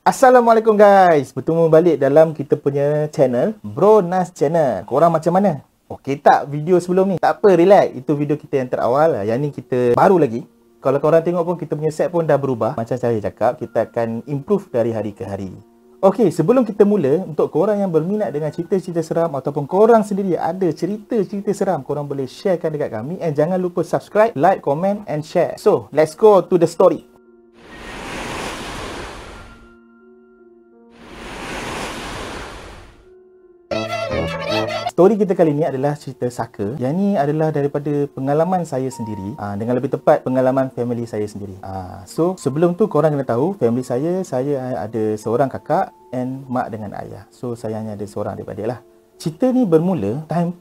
Assalamualaikum guys, bertemu balik dalam kita punya channel Bro Nas Channel. Korang macam mana? Okey tak video sebelum ni? Tak apa, relax. Itu video kita yang terawal. Yang ni kita baru lagi. Kalau korang tengok pun kita punya set pun dah berubah. Macam saya cakap, kita akan improve dari hari ke hari. Okey, sebelum kita mula, untuk korang yang berminat dengan cerita-cerita seram ataupun korang sendiri ada cerita-cerita seram, korang boleh sharekan dekat kami. And jangan lupa subscribe, like, comment and share. So, let's go to the story. Story kita kali ni adalah cerita saka. Yang ni adalah daripada pengalaman saya sendiri. Dengan lebih tepat, pengalaman family saya sendiri. So, sebelum tu korang kena tahu, family saya ada seorang kakak and mak dengan ayah. So, saya hanya ada seorang adik-adik lah. Cerita ni bermula, time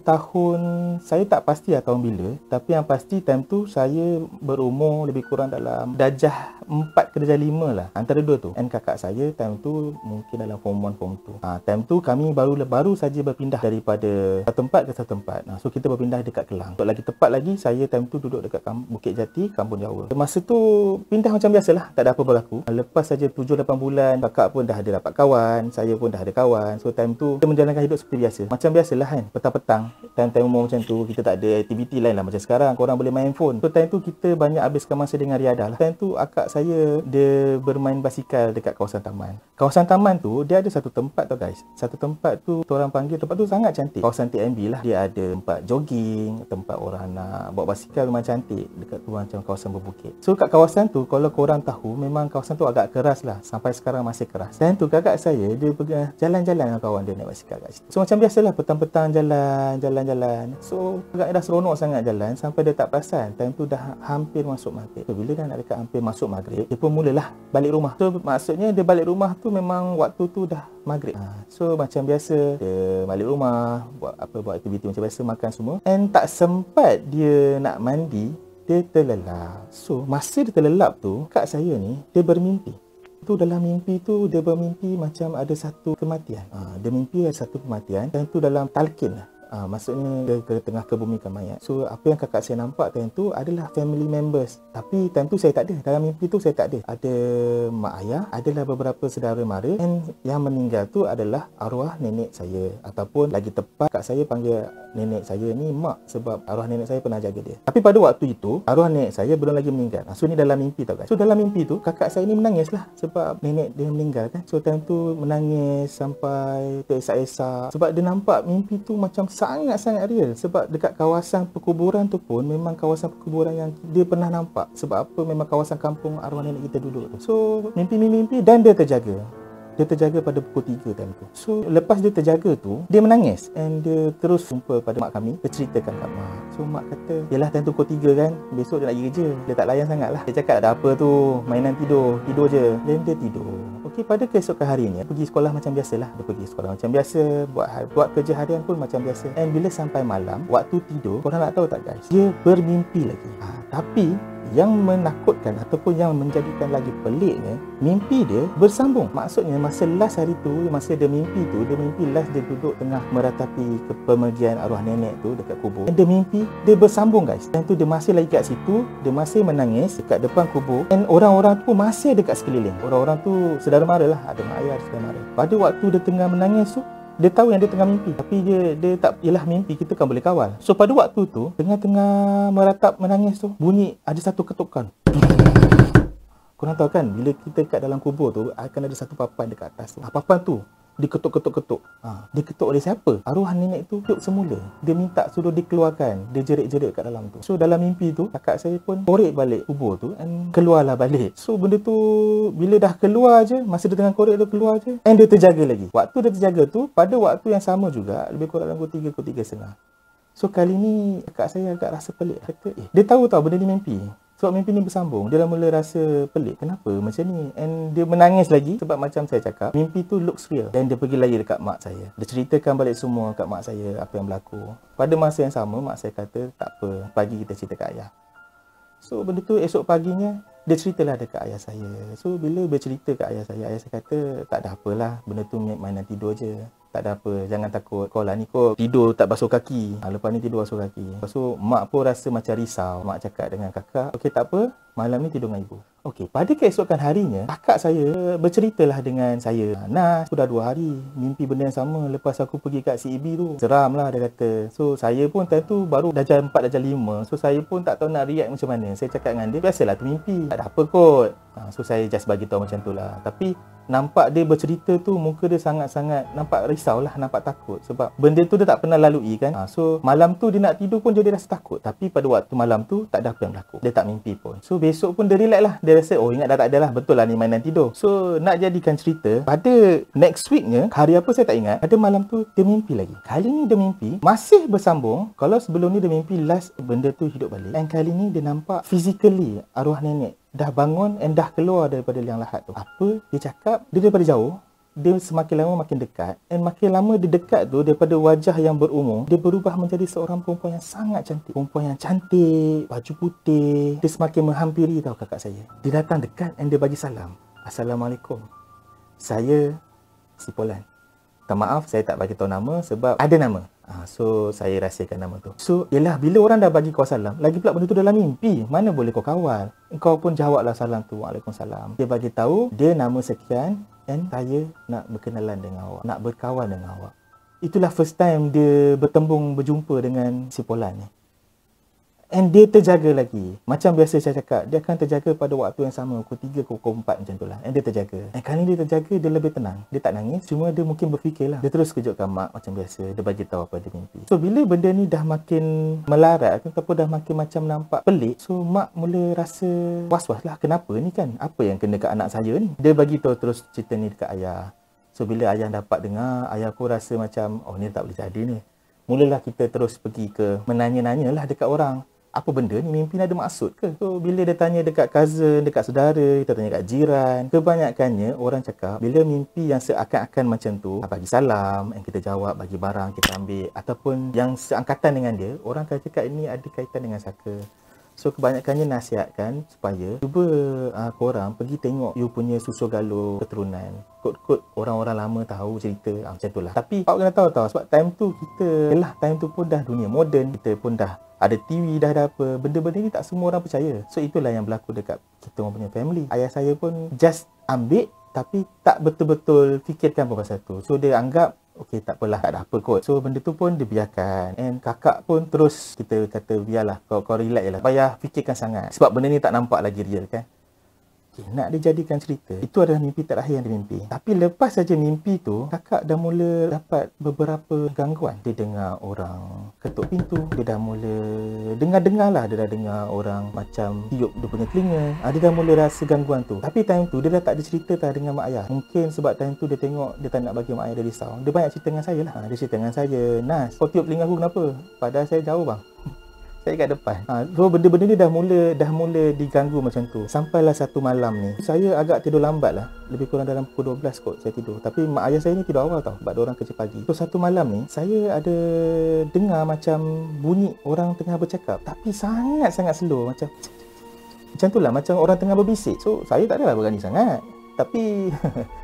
tahun, saya tak pasti lah tahun bila. Tapi yang pasti time tu saya berumur lebih kurang dalam darjah 4 ke darjah 5 lah. Antara dua tu. And kakak saya time tu mungkin dalam form 1, form 2. Time tu kami baru saja berpindah daripada satu tempat ke satu tempat. So kita berpindah dekat Kelang. Untuk lagi tepat lagi, saya time tu duduk dekat Bukit Jati, Kampung Jawa. Masa tu pindah macam biasalah, tak ada apa berlaku. Lepas saja 7-8 bulan, kakak pun dah ada dapat kawan, saya pun dah ada kawan. So time tu kita menjalankan hidup seperti biasa. Macam biasalah kan, petang-petang, time-time umur macam tu, kita tak ada aktiviti lain lah macam sekarang, korang boleh main phone. So time tu kita banyak habiskan masa dengan riadah lah. Time tu akak saya, dia bermain basikal dekat kawasan taman. Kawasan taman tu, dia ada satu tempat tau guys. Satu tempat tu, orang panggil tempat tu sangat cantik. Kawasan TMB lah. Dia ada tempat jogging, tempat orang nak bawa basikal memang cantik. Dekat tu macam kawasan berbukit. So kat kawasan tu, kalau korang tahu, memang kawasan tu agak keras lah. Sampai sekarang masih keras. Time tu kakak saya, dia pergi jalan-jalan dengan kawan dia naik basikal kat situ. So macam biasalah, petang-petang jalan. So agak dah seronok sangat jalan sampai dia tak perasan time tu dah hampir masuk maghrib. So bila dah nak dekat hampir masuk maghrib, dia pun mulalah balik rumah. So maksudnya dia balik rumah tu memang waktu tu dah maghrib. So macam biasa dia balik rumah, buat aktiviti macam biasa, makan semua. And tak sempat dia nak mandi, dia terlelap. So masa dia terlelap tu, kak saya ni dia bermimpi. Tu dalam mimpi tu dia bermimpi macam ada satu kematian. Dia mimpi ada satu kematian dan tu dalam talqin lah. Maksudnya dia ke tengah kebumikan mayat. So apa yang kakak saya nampak time tu adalah family members. Tapi time tu saya tak ada. Dalam mimpi tu saya tak ada. Ada mak ayah, adalah beberapa saudara mara, and yang meninggal tu adalah arwah nenek saya. Ataupun lagi tepat kak saya panggil nenek saya ni mak, sebab arwah nenek saya pernah jaga dia. Tapi pada waktu itu arwah nenek saya belum lagi meninggal. So ni dalam mimpi tau guys. So dalam mimpi tu kakak saya ni menangis lah sebab nenek dia meninggal kan. So time tu menangis sampai teresak-esak sebab dia nampak mimpi tu macam sangat-sangat real. Sebab dekat kawasan perkuburan tu pun memang kawasan perkuburan yang dia pernah nampak. Sebab apa, memang kawasan kampung arwah nenek kita dulu tu. So mimpi dan dia terjaga. Dia terjaga pada pukul 3 time tu. So lepas dia terjaga tu, dia menangis. And dia terus jumpa pada mak kami. Dia ceritakan kat mak. So mak kata, yelah time tu pukul 3 kan, besok dia nak pergi kerja. Dia tak layan sangat lah. Dia cakap ada apa tu, mainan tidur je. Dan dia tidur. Okey, pada keesokan harinya pergi sekolah macam biasalah. Dia pergi sekolah macam biasa, buat kerja harian pun macam biasa. And bila sampai malam, waktu tidur, korang nak tahu tak guys, dia bermimpi lagi. Tapi yang menakutkan ataupun yang menjadikan lagi peliknya, mimpi dia bersambung. Maksudnya masa last hari tu, masa dia mimpi last dia duduk tengah meratapi kepergian arwah nenek tu dekat kubur. Dan dia mimpi, dia bersambung guys. Dan tu dia masih lagi kat situ, dia masih menangis dekat depan kubur. Dan orang-orang tu masih ada kat sekeliling. Orang-orang tu saudara mara lah, ada mak ayah, ada saudara mara. Pada waktu dia tengah menangis tu, dia tahu yang dia tengah mimpi. Tapi dia tak, yelah mimpi kita kan boleh kawal. So pada waktu tu, tengah-tengah meratap menangis tu, bunyi ada satu ketukan. Korang tahu kan, bila kita kat dalam kubur tu, akan ada satu papan dekat atas tu. Papan tu diketuk-ketuk-ketuk. Dia ketuk oleh siapa? Arwah nenek tu hidup semula. Dia minta suruh dikeluarkan. Dia jerit-jerit kat dalam tu. So dalam mimpi tu, kakak saya pun korek balik kubur tu and keluarlah balik. So benda tu bila dah keluar je, masa dia tengah korek tu keluar je, and dia terjaga lagi. Waktu dia terjaga tu, pada waktu yang sama juga, lebih kurang dalam pukul 3:30. So kali ni kakak saya agak rasa pelik. Kata, dia tahu tau benda ni mimpi. Sebab mimpi ni bersambung, dia dah mula rasa pelik. Kenapa macam ni? And dia menangis lagi sebab macam saya cakap, mimpi tu looks real. Dan dia pergi lagi dekat mak saya. Dia ceritakan balik semua kat mak saya apa yang berlaku. Pada masa yang sama, mak saya kata, tak apa, pagi kita cerita kat ayah. So benda tu esok paginya, dia ceritalah dekat ayah saya. So bila dia cerita kat ayah saya kata, tak ada apalah, benda tu mainan tidur je. Tak ada apa, jangan takut. Kau lah ni kau tidur tak basuh kaki. Lepas ni tidur basuh kaki. Lepas tu mak pun rasa macam risau. Mak cakap dengan kakak, okey tak apa, malam ni tidur dengan ibu. Okey, pada keesokan harinya, kakak saya berceritalah dengan saya. Nas, aku dah 2 hari mimpi benda yang sama lepas aku pergi kat CEB tu. Seram lah dia kata. So, saya pun time tu baru dah jam 4, dah jam 5. So, saya pun tak tahu nak react macam mana. Saya cakap dengan dia, biasalah tu mimpi. Tak ada apa kot. So, saya just bagi tahu macam tu lah. Tapi, nampak dia bercerita tu, muka dia sangat-sangat nampak risau lah, nampak takut. Sebab benda tu dia tak pernah lalui kan. So, malam tu dia nak tidur pun dia rasa takut. Tapi pada waktu malam tu, tak ada apa yang berlaku. Dia tak mimpi pun. So, besok pun dia relax lah. Dia rasa, oh ingat dah tak ada lah. Betul lah ni mainan tidur. So, nak jadikan cerita, pada next weeknya, hari apa saya tak ingat, pada malam tu, dia mimpi lagi. Kali ni dia mimpi, masih bersambung. Kalau sebelum ni dia mimpi last, benda tu hidup balik. Dan kali ni dia nampak physically arwah nenek dah bangun and dah keluar daripada liang lahat tu. Apa dia cakap? Dia daripada jauh, dia semakin lama makin dekat, and makin lama dia dekat tu, daripada wajah yang berumur, dia berubah menjadi seorang perempuan yang sangat cantik. Perempuan yang cantik, baju putih. Dia semakin menghampiri tau kakak saya. Dia datang dekat and dia bagi salam. Assalamualaikum. Saya si Polan. Tak maaf saya tak bagi tahu nama sebab ada nama. So saya rahsiakan nama tu. So ialah bila orang dah bagi kau salam, lagi pula benda tu dalam mimpi, mana boleh kau kawal. Kau pun jawablah salam tu, Waalaikumsalam. Dia bagi tahu dia nama sekian and saya nak berkenalan dengan awak, nak berkawan dengan awak. Itulah first time dia berjumpa dengan si Polan ni. And dia terjaga lagi. Macam biasa saya cakap, dia akan terjaga pada waktu yang sama, pukul 3 ke pukul 4 macam tu lah. And dia terjaga. And kali ni dia terjaga, dia lebih tenang. Dia tak nangis, cuma dia mungkin berfikirlah. Dia terus kejutkan mak macam biasa. Dia bagi tahu apa dia mimpi. So bila benda ni dah makin melarat ataupun dah makin macam nampak pelik, so mak mula rasa was-was lah. Kenapa ni kan? Apa yang kena kat anak saya ni? Dia bagi tahu terus cerita ni dekat ayah. So bila ayah dapat dengar, ayah pun rasa macam, oh ni tak boleh jadi ni. Mulalah kita terus pergi ke menanya-nanya lah dekat orang. Apa benda ni, mimpi ni ada maksud ke? So, bila dia tanya dekat cousin, dekat saudara, kita tanya dekat jiran, kebanyakannya orang cakap, bila mimpi yang seakan-akan macam tu, bagi salam, yang kita jawab, bagi barang, kita ambil, ataupun yang seangkatan dengan dia, orang akan cakap ini ada kaitan dengan saka. So, kebanyakannya nasihatkan supaya cuba korang pergi tengok you punya susu galur keturunan. Kod-kod orang-orang lama tahu cerita macam tu lah. Tapi awak kena tahu sebab time tu kita, time tu pun dah dunia moden, kita pun dah ada TV, dah ada apa. Benda-benda ni tak semua orang percaya. So itulah yang berlaku dekat kita orang punya family. Ayah saya pun just ambil tapi tak betul-betul fikirkan apa pasal tu. So dia anggap okey tak apalah, tak ada apa kot. So benda tu pun dibiarkan. And kakak pun terus kita kata biarlah, kau relax je lah. Payah fikirkan sangat. Sebab benda ni tak nampak lagi real kan. Okay, nak dijadikan cerita, itu adalah mimpi terakhir yang dia mimpi. Tapi lepas saja mimpi tu, kakak dah mula dapat beberapa gangguan. Dia dengar orang ketuk pintu. Dia dah mula dengar-dengar lah. Dia dah dengar orang macam tiup dia punya telinga. Dia dah mula rasa gangguan tu. Tapi time tu dia dah tak ada cerita dengan mak ayah. Mungkin sebab time tu dia tengok dia tak nak bagi mak ayah dia risau. Dia banyak cerita dengan saya lah. Dia cerita dengan saya, Nas, kau tiup telinga aku kenapa? Padahal saya jauh bang. Saya kat depan. So benda-benda ni dah mula diganggu macam tu. Sampailah satu malam ni, saya agak tidur lambat lah. Lebih kurang dalam pukul 12 kot saya tidur. Tapi mak ayah saya ni tidur awal tau, sebab diorang kerja pagi. So satu malam ni, saya ada dengar macam bunyi orang tengah bercakap. Tapi sangat-sangat slow. Macam tu lah, macam orang tengah berbisik. So saya tak adalah berani sangat. Tapi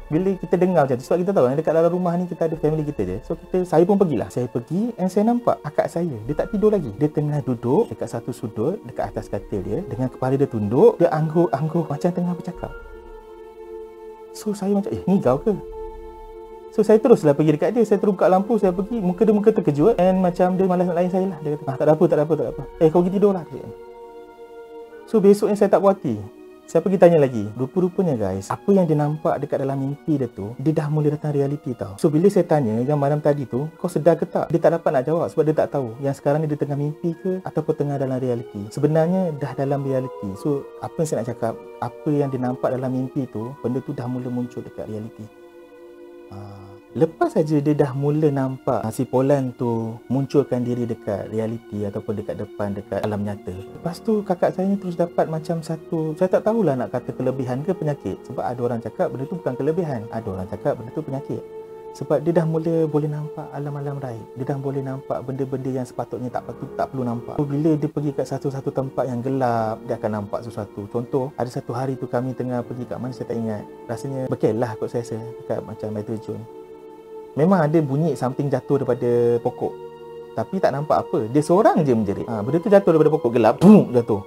bila kita dengar macam tu, sebab kita tahu dekat dalam rumah ni kita ada family kita je. So saya pun pergilah. Saya pergi and saya nampak akak saya, dia tak tidur lagi. Dia tengah duduk dekat satu sudut, dekat atas katil dia, dengan kepala dia tunduk, dia angguh-angguh macam tengah bercakap. So saya macam, ni kau ke? So saya teruslah pergi dekat dia. Saya terbuka lampu, saya pergi. Muka dia terkejut and macam dia malas nak layan saya lah. Dia kata, tak ada apa. Kau pergi tidur lah. So besoknya saya tak puas hati. Saya pergi tanya lagi. Rupa-rupanya guys, apa yang dia nampak dekat dalam mimpi dia tu, dia dah mula datang realiti tau. So bila saya tanya yang malam tadi tu, kau sedar ke tak? Dia tak dapat nak jawab sebab dia tak tahu yang sekarang ni dia tengah mimpi ke ataupun tengah dalam realiti. Sebenarnya dah dalam realiti. So apa yang saya nak cakap, apa yang dia nampak dalam mimpi tu, benda tu dah mula muncul dekat realiti. Lepas saja dia dah mula nampak si Polan tu munculkan diri dekat realiti ataupun dekat depan, dekat alam nyata. Lepas tu kakak saya ni terus dapat macam satu, saya tak tahulah nak kata kelebihan ke penyakit. Sebab ada orang cakap benda tu bukan kelebihan, ada orang cakap benda tu penyakit. Sebab dia dah mula boleh nampak alam-alam raib. Dia dah boleh nampak benda-benda yang sepatutnya tak perlu nampak. So, bila dia pergi kat satu-satu tempat yang gelap, dia akan nampak sesuatu. Contoh, ada satu hari tu kami tengah pergi kat mana saya tak ingat. Rasanya Bekel lah kot saya rasa, dekat macam air terjun. memang ada bunyi something jatuh daripada pokok. Tapi tak nampak apa. Dia seorang je menjerit. Benda tu jatuh daripada pokok gelap. Boom, jatuh.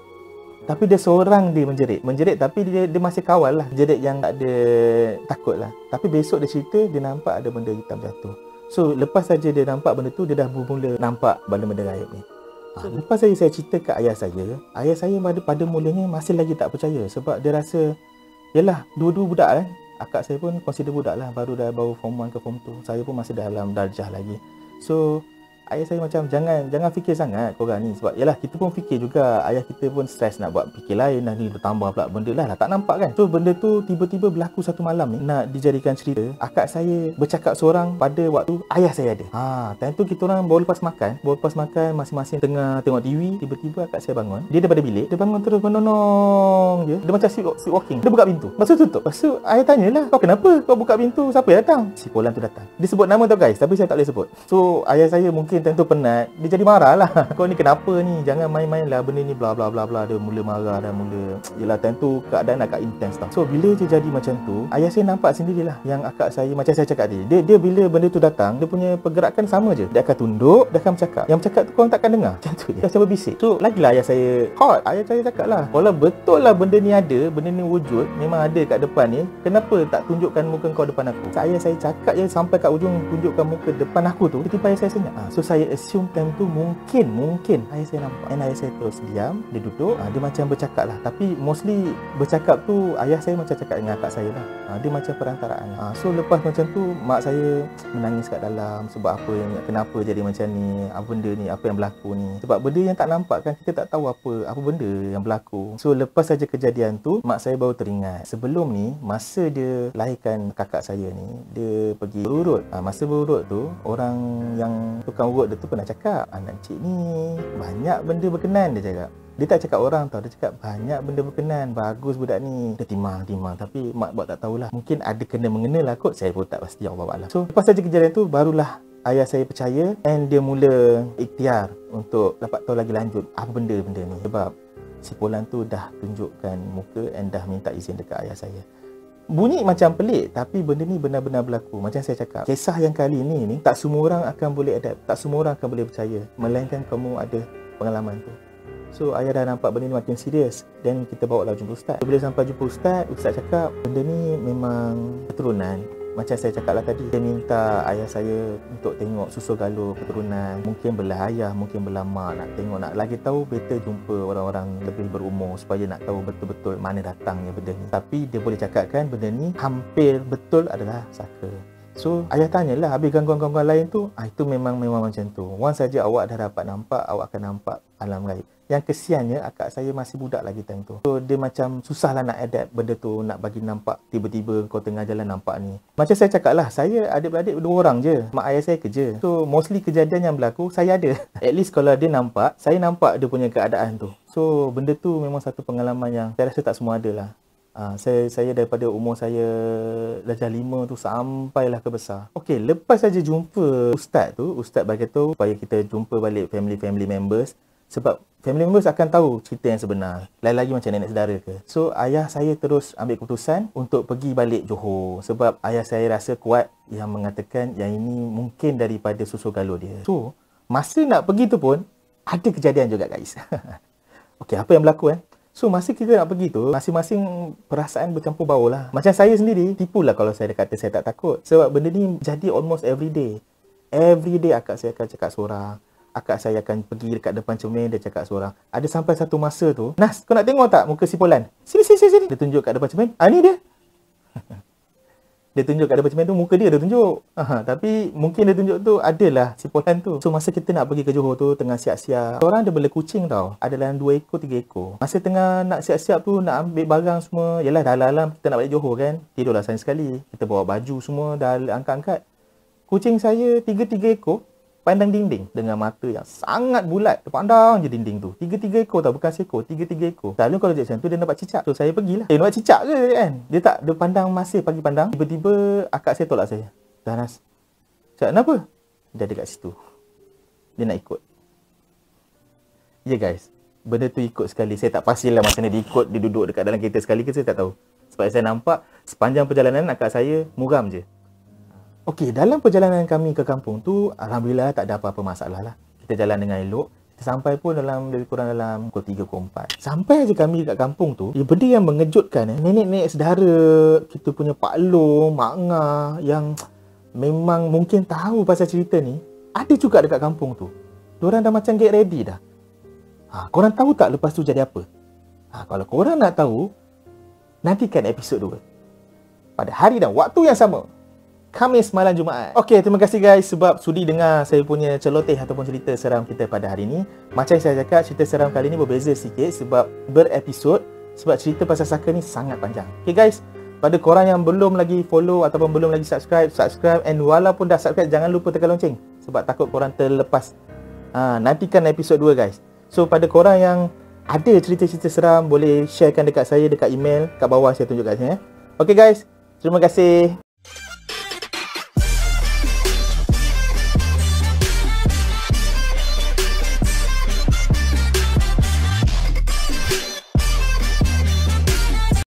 Tapi dia seorang dia menjerit. Menjerit tapi dia masih kawal lah. Jerit yang tak ada takut lah. Tapi besok dia cerita, dia nampak ada benda hitam jatuh. So, lepas saja dia nampak benda tu, dia dah mula nampak benda-benda gaib ni. Lepas saya cerita kat ayah saya pada mulanya masih lagi tak percaya. Sebab dia rasa, yelah, dua-dua budak kan. Akak saya pun consider budak lah. Baru form 1 ke form 2. Saya pun masih dalam darjah lagi. So, ayah saya macam jangan fikir sangat korang ni. Sebab yalah, kita pun fikir juga. Ayah kita pun stres nak buat fikir lain. Dah ni bertambah pula benda lah tak nampak kan. So benda tu tiba-tiba berlaku satu malam ni. Nak dijadikan cerita, akak saya bercakap seorang pada waktu ayah saya ada. Time tu kita orang baru lepas makan, masing-masing tengah tengok TV. Tiba-tiba akak saya bangun. Dia daripada bilik, dia bangun terus menonong je. Dia macam sleepwalking. Dia buka pintu, lepas tu tutup. Lepas tu ayah tanyalah, kau kenapa kau buka pintu? Siapa yang datang? Si Polan tu datang. Dia sebut nama tau guys, tapi saya tak boleh sebut. So ayah saya mungkin tentu penat. Dia jadi marah lah. Kau ni kenapa ni? Jangan main-main lah benda ni bla bla bla bla. Dia mula marah dan mula, yelah, tentu keadaan agak intens tau. So bila dia jadi macam tu, ayah saya nampak sendirilah yang akak saya, macam saya cakap tadi, dia bila benda tu datang, dia punya pergerakan sama je. Dia akan tunduk, dia akan bercakap. Yang bercakap tu korang takkan dengar. Macam tu dia. Dia macam berbisik. So lagilah ayah saya hot. Ayah saya cakap lah, kalau betul lah benda ni ada, benda ni wujud, memang ada kat depan ni, kenapa tak tunjukkan muka kau depan aku? So, ayah saya cakap je sampai kat ujung tunjukkan muka depan aku tu. Tiba-tiba ayah saya senyap. So saya assume time tu mungkin ayah saya nampak. And ayah saya terus diam, dia duduk, dia macam bercakap lah. Tapi mostly bercakap tu ayah saya macam cakap dengan akak saya lah. Dia macam perantaraan. So lepas macam tu, mak saya menangis kat dalam. Sebab apa yang, kenapa jadi macam ni, apa benda ni, apa yang berlaku ni. Sebab benda yang tak nampak kan, kita tak tahu apa benda yang berlaku. So lepas saja kejadian tu, mak saya baru teringat. Sebelum ni, masa dia lahirkan kakak saya ni, dia pergi berurut. Masa berurut tu, orang yang tukang urut dia tu pernah cakap, anak cik ni banyak benda berkenan, dia cakap. Dia tak cakap orang tau, dia cakap banyak benda berkenan, bagus budak ni. Dia timang. Tapi mak buat tak tahulah. Mungkin ada kena-mengena lah kot, saya pun tak pasti, Allah. So lepas saja kejadian tu, barulah ayah saya percaya and dia mula ikhtiar untuk dapat tahu lagi lanjut apa benda ni. Sebab si Polan tu dah tunjukkan muka and dah minta izin dekat ayah saya. Bunyi macam pelik, tapi benda ni benar-benar berlaku. Macam saya cakap, kisah yang kali ni tak semua orang akan boleh adapt, tak semua orang akan boleh percaya, melainkan kamu ada pengalaman tu. So ayah dah nampak benda ni makin serius, dan kita bawa lah jumpa ustaz. Bila sampai jumpa ustaz cakap benda ni memang keturunan. Macam saya cakap lah tadi, dia minta ayah saya untuk tengok susu galur keturunan. Mungkin belah ayah, mungkin belah mak. Nak tengok, nak lagi tahu, better jumpa orang-orang lebih berumur supaya nak tahu betul-betul mana datangnya benda ni. Tapi dia boleh cakapkan benda ni hampir betul adalah saka. So ayah tanyalah, habis gangguan-gangguan lain tu, itu memang macam tu. Once saja awak dah dapat nampak, awak akan nampak alam gaib. Yang kesiannya, akak saya masih budak lagi time tu. So dia macam susahlah nak adapt benda tu, nak bagi nampak tiba-tiba kau tengah jalan nampak ni. Macam saya cakap lah, saya adik-beradik 2 orang je. Mak ayah saya kerja. So mostly kejadian yang berlaku, saya ada. At least kalau dia nampak, saya nampak dia punya keadaan tu. So benda tu memang satu pengalaman yang saya rasa tak semua ada lah. Saya daripada umur saya darjah 5 tu sampailah ke besar. Okey, lepas saja jumpa ustaz tu, ustaz bagi tahu supaya kita jumpa balik family members. Sebab family members akan tahu cerita yang sebenar. Lain lagi macam nenek saudara ke. So ayah saya terus ambil keputusan untuk pergi balik Johor. Sebab ayah saya rasa kuat yang mengatakan yang ini mungkin daripada susu galur dia. So masa nak pergi tu pun ada kejadian juga guys. Okey, apa yang berlaku So masa kita nak pergi tu, masing-masing perasaan bercampur baur lah. Macam saya sendiri, tipulah kalau saya kata saya tak takut. Sebab benda ni jadi almost every day. Every day akak saya akan cakap seorang. Akak saya akan pergi dekat depan cermin, dia cakap seorang. Ada sampai satu masa tu, Nas, kau nak tengok tak muka si Polan? Sini. Dia tunjuk kat depan cermin. Ni dia. Dia tunjuk kat depan cermin tu, muka dia tunjuk. Tapi mungkin dia tunjuk tu adalah si Polan tu. So masa kita nak pergi ke Johor tu, tengah siap-siap. Orang ada bela kucing tau. Ada dalam 2 ekor, 3 ekor. Masa tengah nak siap-siap tu, nak ambil barang semua. Yalah, dah alam kita nak balik Johor kan. Tidurlah sayang sekali. Kita bawa baju semua, dah angkat-angkat. Kucing saya 3 ekor. Pandang dinding dengan mata yang sangat bulat. Dia pandang je dinding tu. 3 ekor tau, bukan seekor. 3 ekor. Selalu kalau dia macam tu, dia nampak cicak. So saya pergilah. Nampak cicak ke kan? Dia tak, dia pandang masih pagi pandang. Tiba-tiba akak saya tolak saya. Dah Nas. Cakap kenapa? Dia ada kat situ. Dia nak ikut. Ya guys. Benda tu ikut sekali. Saya tak pastilah macam mana dia ikut. Dia duduk dekat dalam kereta sekali ke, saya tak tahu. Sebab saya nampak sepanjang perjalanan akak saya muram je. Okey, dalam perjalanan kami ke kampung tu, alhamdulillah tak ada apa-apa masalah lah. Kita jalan dengan elok. Kita sampai pun lebih kurang dalam pukul 3, pukul 4. Sampai je kami kat kampung tu, benda yang mengejutkan, nenek-nenek saudara, kita punya Pak Long, Mak Ngah yang memang mungkin tahu pasal cerita ni, ada juga dekat kampung tu. Diorang dah macam get ready dah. Korang tahu tak lepas tu jadi apa? Kalau korang nak tahu, nantikan episod 2. Pada hari dan waktu yang sama. Khamis malam Jumaat. Okey, terima kasih guys sebab sudi dengar saya punya celoteh ataupun cerita seram kita pada hari ini. Macam saya cakap, cerita seram kali ni berbeza sikit sebab berepisod. Sebab cerita pasal saka ni sangat panjang. Okey guys, pada korang yang belum lagi follow ataupun belum lagi subscribe. And walaupun dah subscribe, jangan lupa tekan lonceng sebab takut korang terlepas. Nantikan episod 2 guys. So pada korang yang ada cerita-cerita seram, boleh sharekan dekat saya, dekat email kat bawah saya tunjuk kat sini. Okey guys, terima kasih.